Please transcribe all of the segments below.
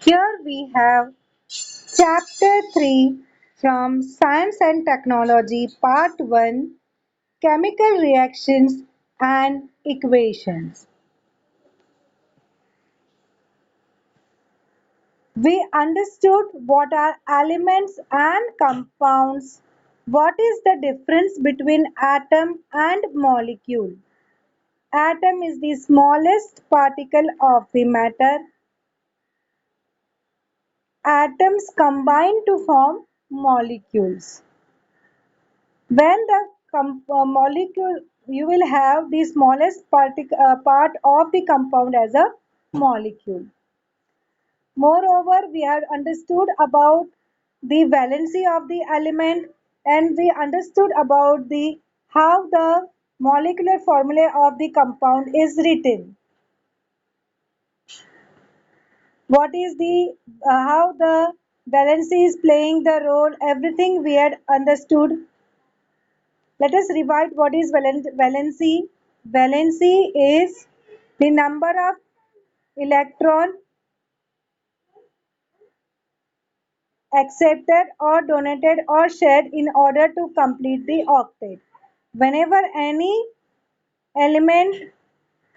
Here we have Chapter 3 from Science and Technology, Part 1, Chemical Reactions and Equations. We understood what are elements and compounds. What is the difference between atom and molecule? Atom is the smallest particle of the matter. Atoms combine to form molecules. When the molecule, you will have the smallest part of the compound as a molecule. Moreover, we have understood about the valency of the element, and we understood about the how the molecular formula of the compound is written. What is the how the valency is playing the role, everything we had understood. Let us revise what is valency. Valency is the number of electron accepted or donated or shared in order to complete the octet. Whenever any element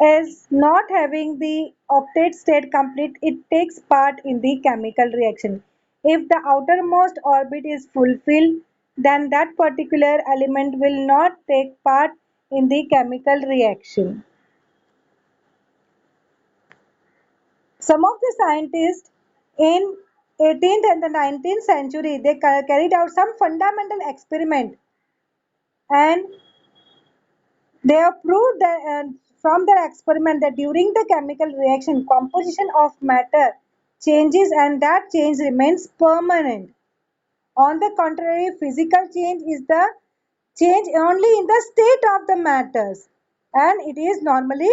is not having the octet state complete, it takes part in the chemical reaction. If the outermost orbit is fulfilled, then that particular element will not take part in the chemical reaction. Some of the scientists in 18th and the 19th century, they carried out some fundamental experiment, and they have proved that from their experiment that during the chemical reaction composition of matter changes and that change remains permanent. On the contrary, physical change is the change only in the state of the matters, and it is normally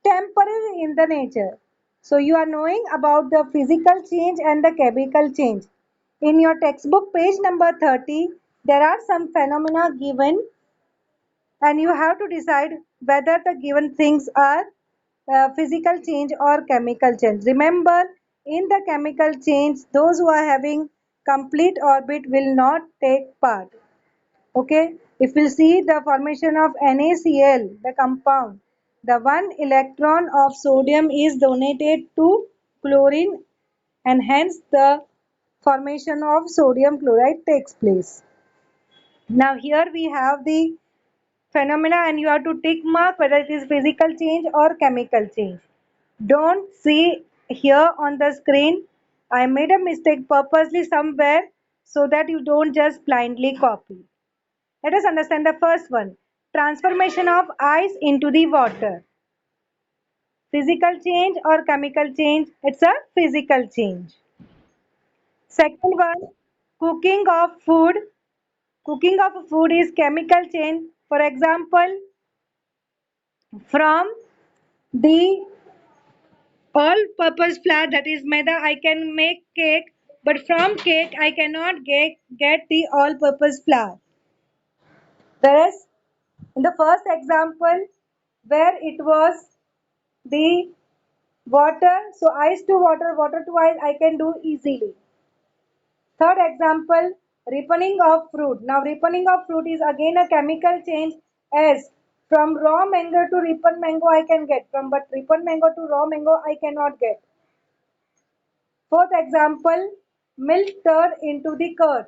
temporary in the nature. So you are knowing about the physical change and the chemical change. In your textbook page number 30, there are some phenomena given, and you have to decide whether the given things are physical change or chemical change. Remember, in the chemical change, those who are having complete orbit will not take part. Okay, if we see the formation of NaCl, the compound, the one electron of sodium is donated to chlorine, and hence the formation of sodium chloride takes place. Now here we have the phenomena, and you have to tick mark whether it is physical change or chemical change. Don't see here on the screen. I made a mistake purposely somewhere so that you don't just blindly copy. Let us understand the first one. Transformation of ice into the water. Physical change or chemical change? It's a physical change. Second one, cooking of food. Cooking of food is chemical change. For example, from the all-purpose flour, that is maida, I can make cake, but from cake I cannot get the all-purpose flour. Whereas in the first example, where it was the water, so ice to water, water to ice, I can do easily. Third example, ripening of fruit. Now ripening of fruit is again a chemical change, as from raw mango to ripened mango I can get, from but ripened mango to raw mango I cannot get. Fourth example, milk turned into the curd.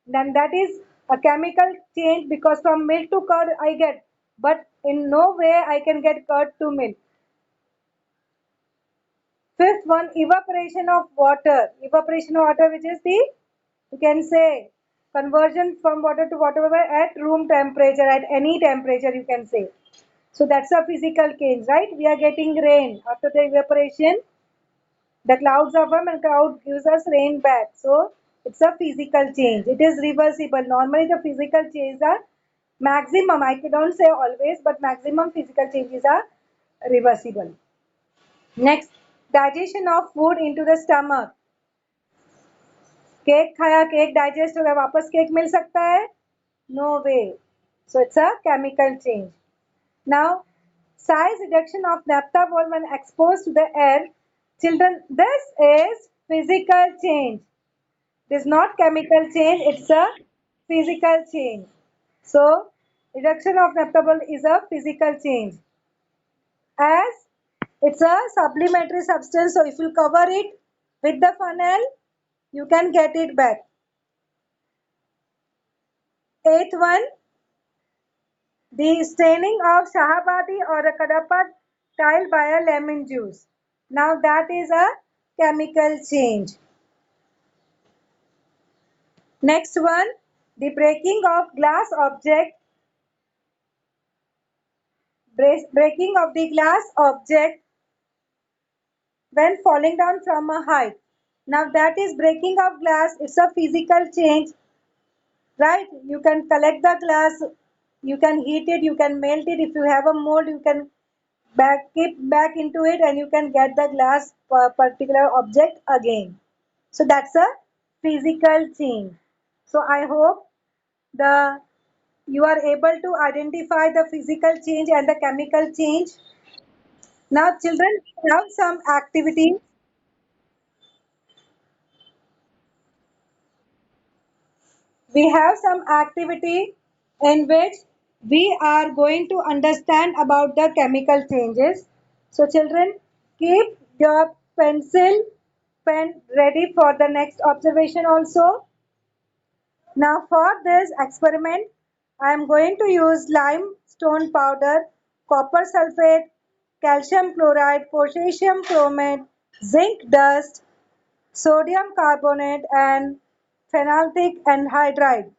Then that is a chemical change, because from milk to curd I get, but in no way I can get curd to milk. Fifth one, evaporation of water. Evaporation of water, which is the, you can say, conversion from water to water at room temperature, at any temperature you can say. So that's a physical change, right? We are getting rain after the evaporation. The clouds are formed and cloud gives us rain back. So it's a physical change. It is reversible. Normally the physical changes are maximum. I don't say always, but maximum physical changes are reversible. Next, digestion of food into the stomach. Cake खाया, cake digest हो गया, वापस cake मिल सकता है? No way. So it's a chemical change. Now, size reduction of naphtha when exposed to the air. Children, this is physical change. It is not chemical change, it's a physical change. So, reduction of naphthaball is a physical change. As it's a supplementary substance, so if you cover it with the funnel, you can get it back. Eighth one, the staining of Shahabadi or a Kadapa tile by a lemon juice. Now that is a chemical change. Next one, the breaking of glass object, breaking of the glass object when falling down from a height. Now that is breaking of glass. It's a physical change, right? You can collect the glass, you can heat it, you can melt it. If you have a mold, you can keep back into it, and you can get the glass particular object again. So that's a physical change. So I hope the you are able to identify the physical change and the chemical change. Now, children, we have some activities. We have some activity in which we are going to understand about the chemical changes. So, children, keep your pen ready for the next observation also. Now for this experiment, I am going to use limestone powder, copper sulfate, calcium chloride, potassium chromate, zinc dust, sodium carbonate and phenolphthalic anhydride.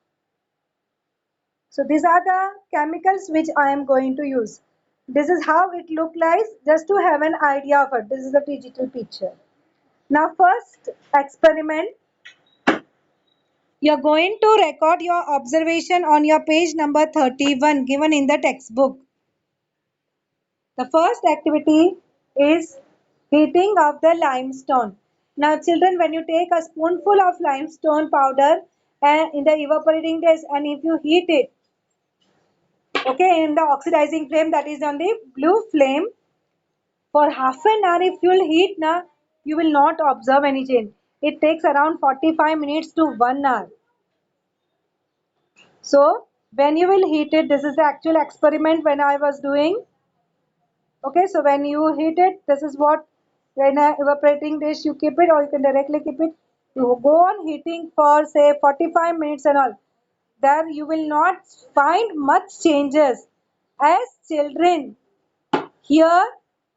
So these are the chemicals which I am going to use. This is how it look like, just to have an idea of it. This is a digital picture. Now first experiment, you're going to record your observation on your page number 31 given in the textbook. The first activity is heating of the limestone. Now children, when you take a spoonful of limestone powder and in the evaporating test, and if you heat it, okay, in the oxidizing flame, that is on the blue flame, for half an hour, if you will heat na, you will not observe any change. It takes around 45 minutes to 1 hour. So when you will heat it, this is the actual experiment when I was doing. Okay, so when you heat it, this is what, when a evaporating dish you keep it, or you can directly keep it. You go on heating for say 45 minutes and all. There you will not find much changes. As children, here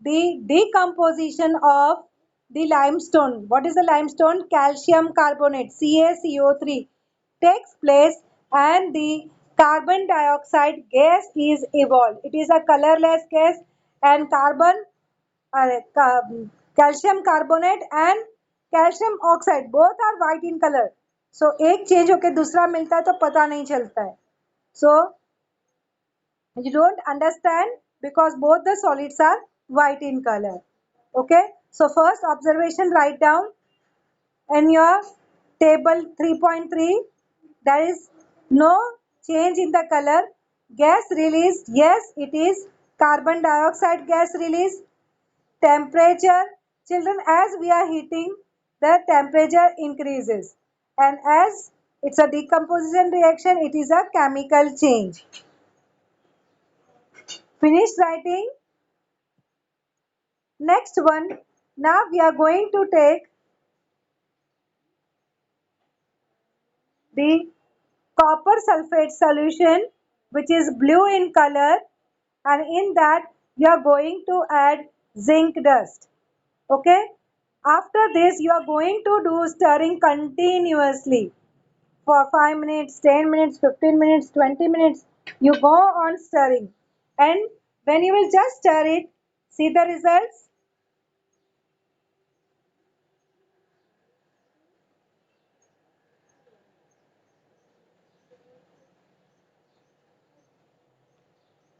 the decomposition of the limestone. What is the limestone? Calcium carbonate, CaCO3, takes place, and the carbon dioxide gas is evolved. It is a colorless gas, and calcium carbonate and calcium oxide both are white in color. So एक change होके दूसरा मिलता है तो पता नहीं चलता है. So you don't understand because both the solids are white in color. Okay, so first observation, write down in your table 3.3. There is no change in the color. Gas released, yes, it is carbon dioxide gas release. Temperature, children, as we are heating, the temperature increases, and as it's a decomposition reaction, it is a chemical change. Finished writing? Next one, now we are going to take the copper sulfate solution, which is blue in color, and in that you are going to add zinc dust. Okay, after this you are going to do stirring continuously for 5 minutes, 10 minutes, 15 minutes, 20 minutes. You go on stirring, and when you will just stir it, see the results.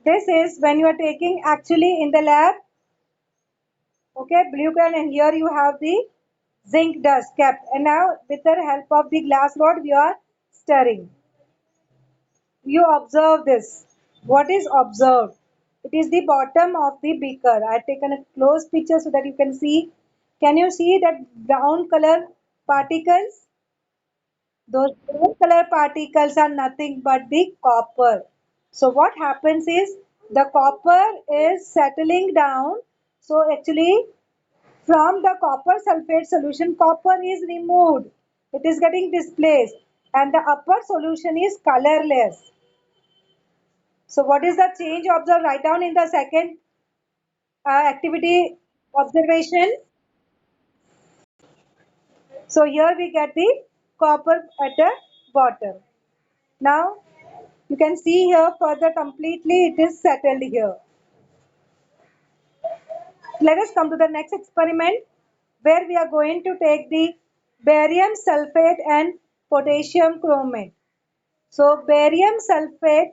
This is when you are taking actually in the lab. Okay, blue can, and here you have the zinc dust kept, and now with the help of the glass rod we are stirring. You observe this. What is observed? It is the bottom of the beaker. I have taken a close picture so that you can see Can you see that brown color particles? Those brown color particles are nothing but the copper. So what happens is the copper is settling down. So actually from the copper sulfate solution, copper is removed. It is getting displaced and the upper solution is colorless. So what is the change observed? Write down in the second activity observation. So here we get the copper at the bottom. Now you can see here further completely it is settled here. Let us come to the next experiment where we are going to take the barium sulfate and potassium chromate. So barium sulfate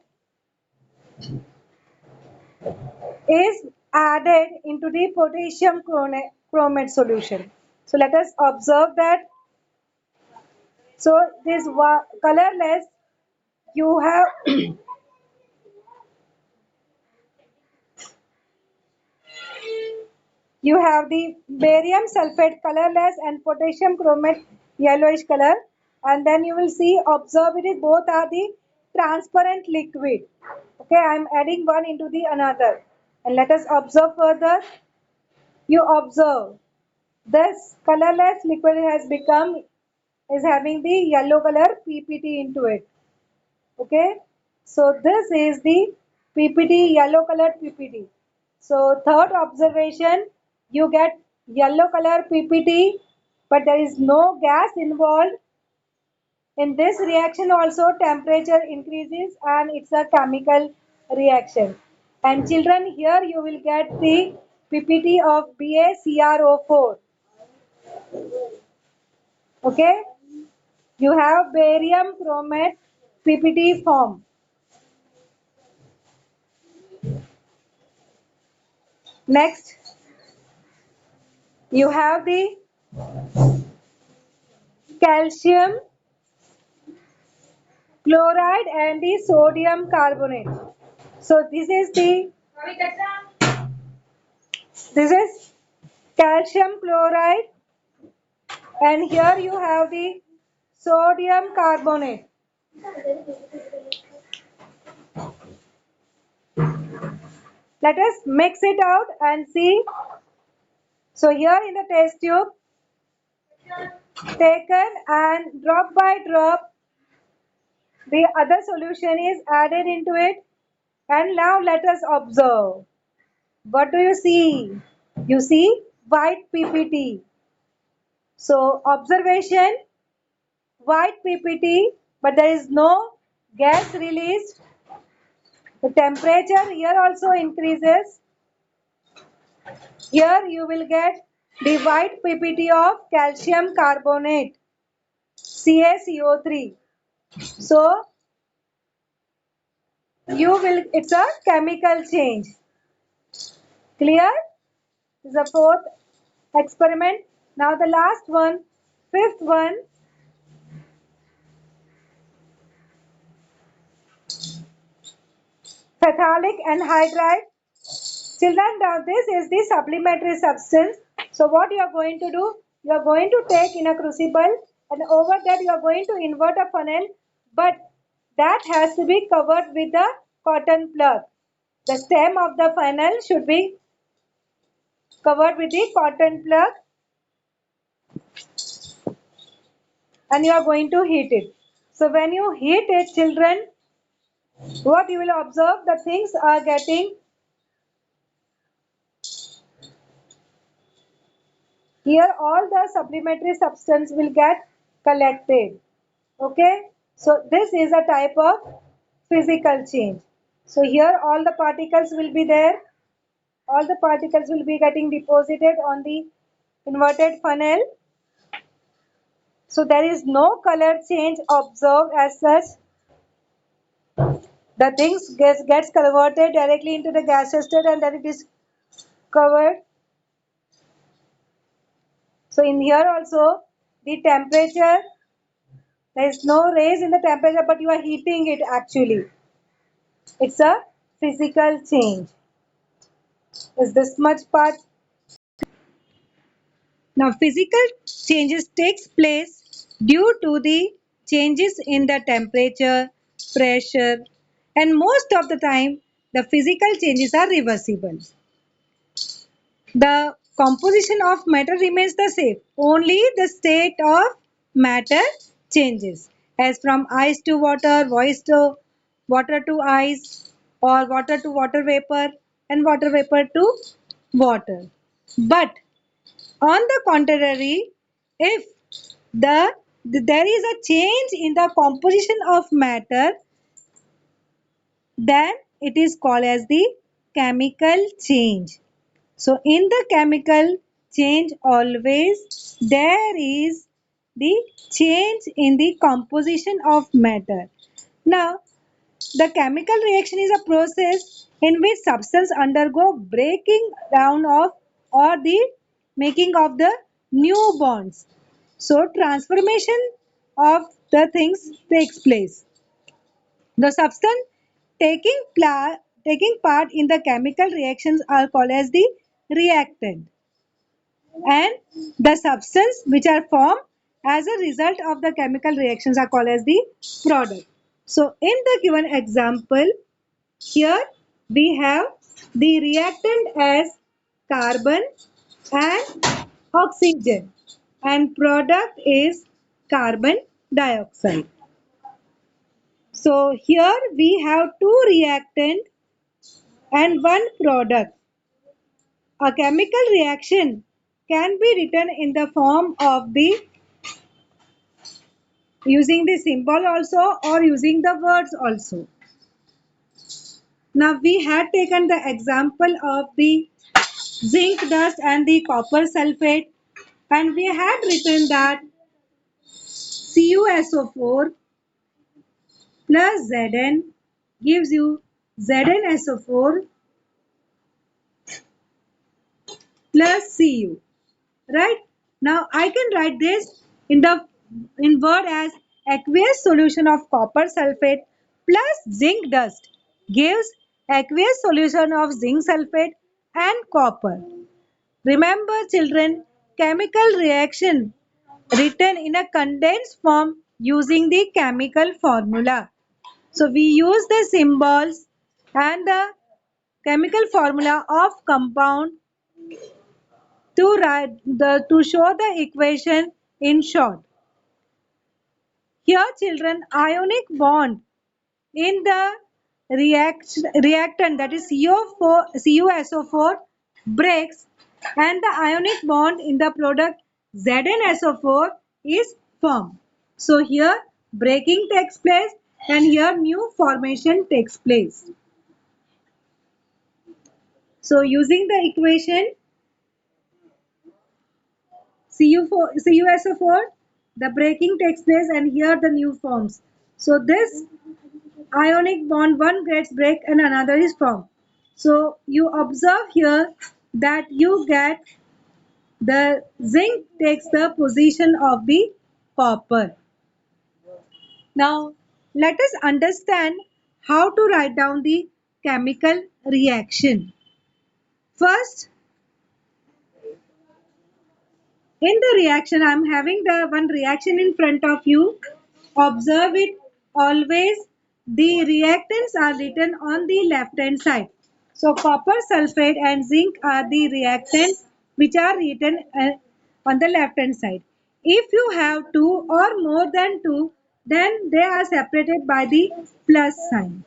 is added into the potassium chromate solution. So let us observe that. So this colorless you have you have the barium sulfate colorless and potassium chromate yellowish color, and then you will see observe it is both are the transparent liquid. Okay, I am adding one into the another, and let us observe further. You observe this colorless liquid has become is having the yellow color PPT into it. Okay, so this is the PPT, yellow colored PPT. So third observation, you get yellow color PPT, but there is no gas involved. In this reaction also temperature increases and it's a chemical reaction. And children, here you will get the PPT of BaCrO4. Okay, you have barium chromate PPT form. Next, you have the calcium chloride and the sodium carbonate. So this is calcium chloride, and here you have the sodium carbonate. Let us mix it out and see. So here in the test tube taken and drop by drop the other solution is added into it, and now let us observe. What do you see? You see white PPT. So observation, white PPT, but there is no gas released. The temperature here also increases. Here you will get the white PPT of calcium carbonate, CaCO3. So it's a chemical change. Clear? This is the fourth experiment. Now the last one, fifth one. Phthalic anhydride. Children, now this is the supplementary substance. So what you are going to do? You are going to take in a crucible, and over that you are going to invert a funnel, but that has to be covered with a cotton plug. The stem of the funnel should be covered with the cotton plug, and you are going to heat it. So when you heat it, children, what you will observe, the things are getting here, all the supplementary substance will get collected. Okay, so this is a type of physical change. So here all the particles will be there. All the particles will be getting deposited on the inverted funnel. So there is no color change observed as such. The things gets converted directly into the gaseous state and then it is covered. So in here also the temperature, there is no raise in the temperature, but you are heating it actually. It's a physical change. Is this much part Now, physical changes takes place due to the changes in the temperature, pressure, and most of the time the physical changes are reversible. The composition of matter remains the same. Only the state of matter changes. As from ice to water, voice to water to ice, or water to water vapor, and water vapor to water. But on the contrary, if there is a change in the composition of matter, then it is called as the chemical change. So in the chemical change always there is the change in the composition of matter. Now the chemical reaction is a process in which substance undergo breaking down of or the making of the new bonds. So transformation of the things takes place. The substance taking part in the chemical reactions are called as the reactant, and the substance which are formed as a result of the chemical reactions are called as the product. So in the given example, here we have the reactant as carbon and oxygen, and product is carbon dioxide. So here we have two reactant and one product. A chemical reaction can be written in the form of the using the symbol also or using the words also. Now we had taken the example of the zinc dust and the copper sulfate, and we had written that CuSO4 plus Zn gives you ZnSO4 plus Cu. Right? Now I can write this in word as aqueous solution of copper sulfate plus zinc dust gives aqueous solution of zinc sulfate and copper. Remember children, chemical reaction written in a condensed form using the chemical formula. So we use the symbols and the chemical formula of compound to show the equation in short. Here children, ionic bond in the reactant, that is CuSO4 breaks, and the ionic bond in the product ZnSO4 is formed. So here breaking takes place and here new formation takes place. So using the equation CuSO4, the breaking takes place and here the new forms. So this ionic bond, one gets break and another is formed. So you observe here that you get the zinc takes the position of the copper. Now let us understand how to write down the chemical reaction. First, in the reaction, I am having the one reaction in front of you. Observe it always. The reactants are written on the left hand side. So copper sulfate and zinc are the reactants which are written on the left hand side. If you have two or more than two, then they are separated by the plus sign.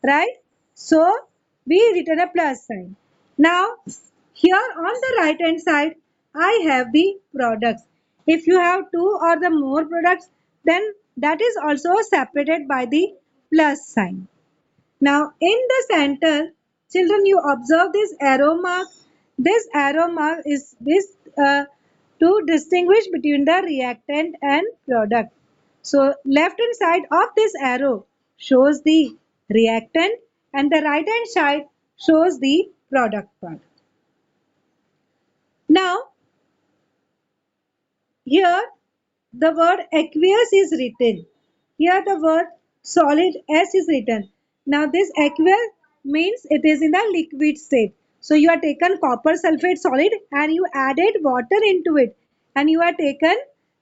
Right? So we written a plus sign. Now here on the right hand side I have the products. If you have two or the more products, then that is also separated by the plus sign. Now in the center, children, you observe this arrow mark. This arrow mark is this to distinguish between the reactant and product. So left hand side of this arrow shows the reactant and the right hand side shows the product part. Now here the word aqueous is written. Here the word solid S is written. Now this aqueous means it is in the liquid state. So you have taken copper sulfate solid and you added water into it, and you have taken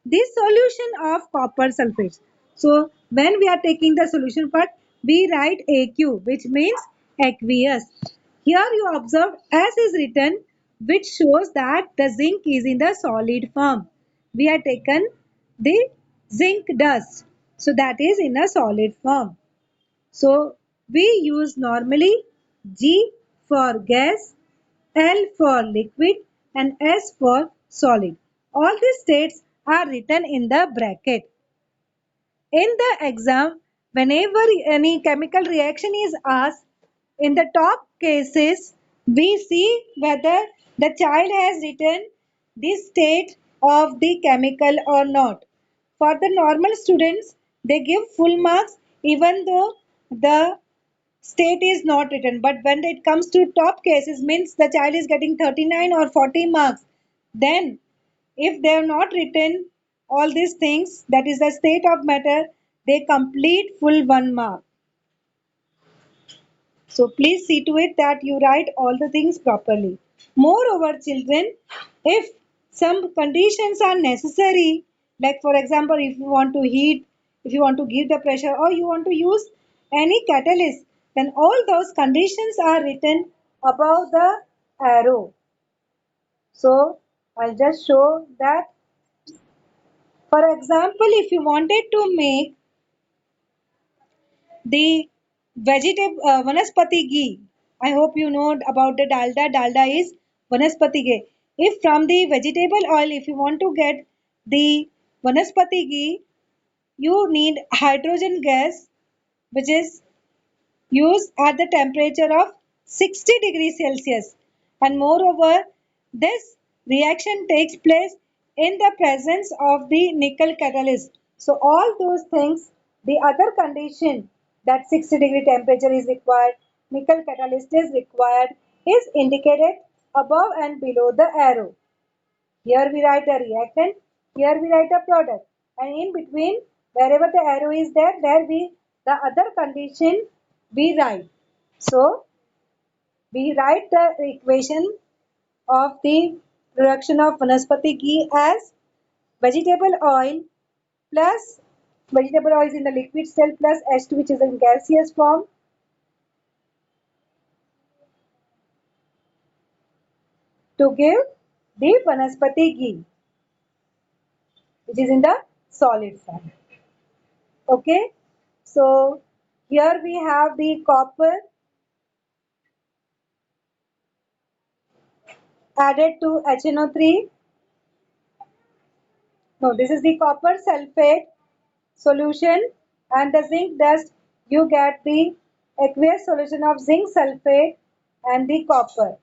this solution of copper sulfate. So when we are taking the solution part, we write AQ, which means aqueous. Here you observe S is written, which shows that the zinc is in the solid form. We have taken the zinc dust. So that is in a solid form. So we use normally G for gas, L for liquid and S for solid. All these states are written in the bracket. In the exam, whenever any chemical reaction is asked, in the top cases, we see whether the child has written the state of the chemical or not. For the normal students, they give full marks even though the state is not written. But when it comes to top cases, means the child is getting 39 or 40 marks, then if they have not written all these things, that is the state of matter, they complete full 1 mark. So please see to it that you write all the things properly. Moreover, children, if some conditions are necessary, like for example, if you want to heat, if you want to give the pressure, or you want to use any catalyst, then all those conditions are written above the arrow. So I'll just show that. For example, if you wanted to make the vegetable vanaspati ghee, I hope you know about the dalda. Dalda is vanaspati ghee. If from the vegetable oil, if you want to get the vanaspati ghee, you need hydrogen gas, which is used at the temperature of 60 degrees Celsius. And moreover, this reaction takes place in the presence of the nickel catalyst. So all those things, the other condition that 60-degree temperature is required, nickel catalyst is required, is indicated above and below the arrow. Here we write the reactant, here we write the product, and in between, wherever the arrow is there, there we the other condition we write. So we write the equation of the production of vanaspati ghee as vegetable oil plus vegetable oil is in the liquid cell plus H2, which is in gaseous form, to give the vanaspati ghee, which is in the solid form. Okay, so here we have the copper added to HNO3. No, this is the copper sulfate solution, and the zinc dust. You get the aqueous solution of zinc sulfate and the copper.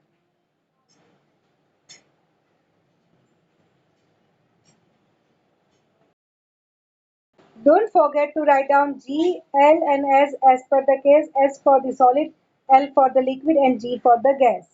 Don't forget to write down G, L and S as per the case. S for the solid, L for the liquid and G for the gas.